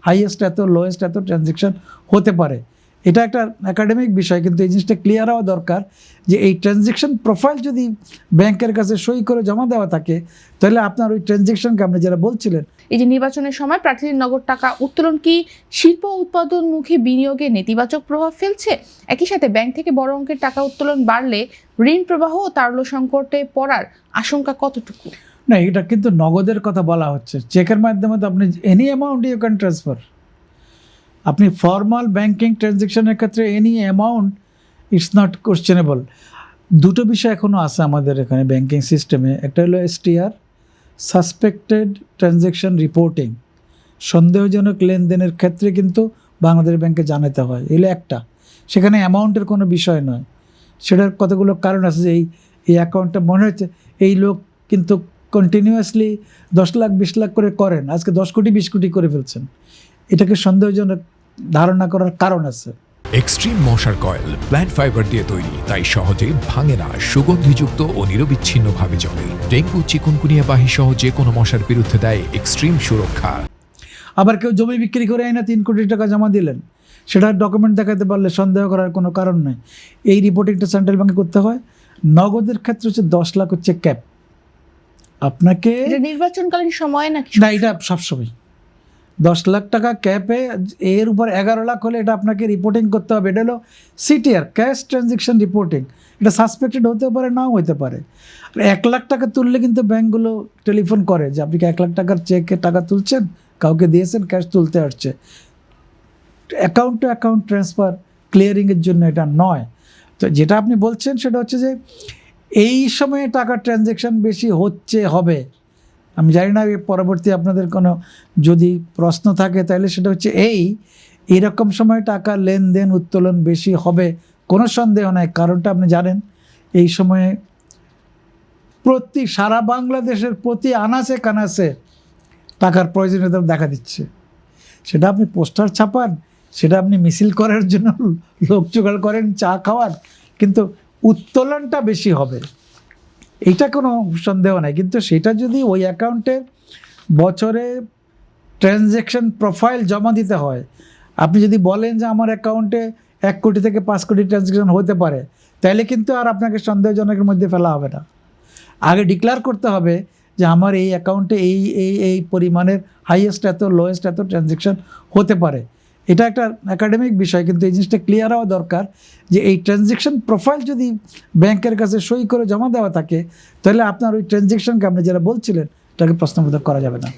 Highest এত, lowest এত transaction হতে পারে। এটা একটা একাডেমিক বিষয়, কিন্তু এই জিনিসটা ক্লিয়ার হওয়া দরকার যে এই ট্রানজ্যাকশন প্রোফাইল যদি ব্যাংকের কাছে সই করে জমা দেওয়া থাকে, তাহলে আপনার ওই ট্রানজ্যাকশনকে আপনি যারা বলছিলেন। এই যে নির্বাচনের সময় প্রার্থীদের নগদ টাকা উত্তোলন কি শিল্প উৎপাদনমুখী বিনিয়োগে নেতিবাচক প্রভাব ফেলছে? একই সাথে ব্যাংক থেকে বড় অঙ্কের টাকা উত্তোলন বাড়লে ঋণ প্রবাহ ও তারল্য সংকটে পড়ার আশঙ্কা কতটুকু? না, এটা কিন্তু নগদের কথা বলা হচ্ছে। চেকের মাধ্যমে তো আপনি any amount you can transfer. আপনি ফর্মাল ব্যাংকিং ট্রানজ্যাকশনের ক্ষেত্রে any amount it's not questionable. দুটো বিষয় এখনও আছে আমাদের এখানে ব্যাংকিং সিস্টেমে। একটা হলো এসটিআর, সাসপেক্টেড ট্রানজ্যাকশন রিপোর্টিং। সন্দেহজনক লেনদেনের ক্ষেত্রে কিন্তু বাংলাদেশ ব্যাংকে জানাতে হয়, এগুলো একটা। সেখানে অ্যামাউন্টের কোনো বিষয় নয়, সেটার কতগুলো কারণ আছে যে এই অ্যাকাউন্টটা মনে হচ্ছে এই লোক কিন্তু কন্টিনিউয়াসলি 10 লাখ 20 লাখ করে করেন, আজকে 10 কোটি 20 কোটি করে ফেলছেন। এটাকে সন্দেহজনক ধারণা করার কারণ আছে। এক্সট্রিম মশার কয়েল প্ল্যান্ট ফাইবার দিয়ে তৈরি, তাই সহজে ভাঙে না, সুগন্ধিযুক্ত ও নিরবিচ্ছিন্নভাবে জ্বলে। ডেঙ্গু, চিকুনগুনিয়া বাহি সহ যে কোনো মশার বিরুদ্ধে দেয় এক্সট্রিম সুরক্ষা। আবার কেউ জমি বিক্রি করে আইনা 3 কোটি টাকা জমা দিলেন, সেটার ডকুমেন্ট দেখাতে পারলে সন্দেহ করার কোনো কারণ নেই। এই রিপোর্টিংটা সেন্ট্রাল ব্যাংকে করতে হয়। নগদের ক্ষেত্রে হচ্ছে 10 লাখ হচ্ছে ক্যাপ। আপনাকে নির্বাচনকালীন সময় নাকি? না, এটা সবসময় 10 লাখ টাকা ক্যাপে, এর উপর 11 লাখ হলে এটা আপনাকে রিপোর্টিং করতে হবে। এটা হলো সিটিআর, ক্যাশ ট্রানজ্যাকশন রিপোর্টিং। এটা সাসপেক্টেড হতে পারে, নাও হতে পারে। আর 1 লাখ টাকা তুললে কিন্তু ব্যাঙ্কগুলো টেলিফোন করে যে আপনি কি 1 লাখ টাকার চেকে টাকা তুলছেন, কাউকে দিয়েছেন, ক্যাশ তুলতে আসছে। অ্যাকাউন্ট টু অ্যাকাউন্ট ট্রান্সফার ক্লিয়ারিংয়ের জন্য এটা নয়। তো যেটা আপনি বলছেন সেটা হচ্ছে যে এই সময়ে টাকার ট্রানজ্যাকশন বেশি হবে। আমি জানি না পরবর্তী আপনাদের কোনো যদি প্রশ্ন থাকে তাহলে সেটা হচ্ছে এইরকম সময় টাকা লেনদেন উত্তোলন বেশি হবে, কোনো সন্দেহ নাই। কারণটা আপনি জানেন, এই সময়ে সারা বাংলাদেশের প্রতি আনাচে কানাচে টাকার প্রয়োজনীয়তা দেখা দিচ্ছে। সেটা আপনি পোস্টার ছাপান, সেটা আপনি মিছিল করার জন্য লোক জোগাড় করেন, চা খাওয়ান, কিন্তু উত্তোলনটা বেশি হবে, এইটা কোনো সন্দেহ নাই। কিন্তু সেটা যদি ওই অ্যাকাউন্টে বছরে ট্রানজ্যাকশন প্রোফাইল জমা দিতে হয়, আপনি যদি বলেন যে আমার অ্যাকাউন্টে 1 কোটি থেকে 5 কোটি ট্রানজ্যাকশন হতে পারে, তাহলে কিন্তু আর আপনাকে সন্দেহজনকের মধ্যে ফেলা হবে না। আগে ডিক্লেয়ার করতে হবে যে আমার এই অ্যাকাউন্টে এই পরিমাণের হাইয়েস্ট এত, লোয়েস্ট এত ট্রানজ্যাকশন হতে পারে। এটা একটা একাডেমিক বিষয়, কিন্তু এই জিনিসটা ক্লিয়ার হওয়া দরকার যে এই ট্রানজ্যাকশন প্রোফাইল যদি ব্যাংকের কাছে সই করে জমা দেওয়া থাকে, তাহলে আপনার ওই ট্রানজ্যাকশনকে আপনি যারা বলছিলেন এটাকে প্রশ্নবোধক করা যাবে না।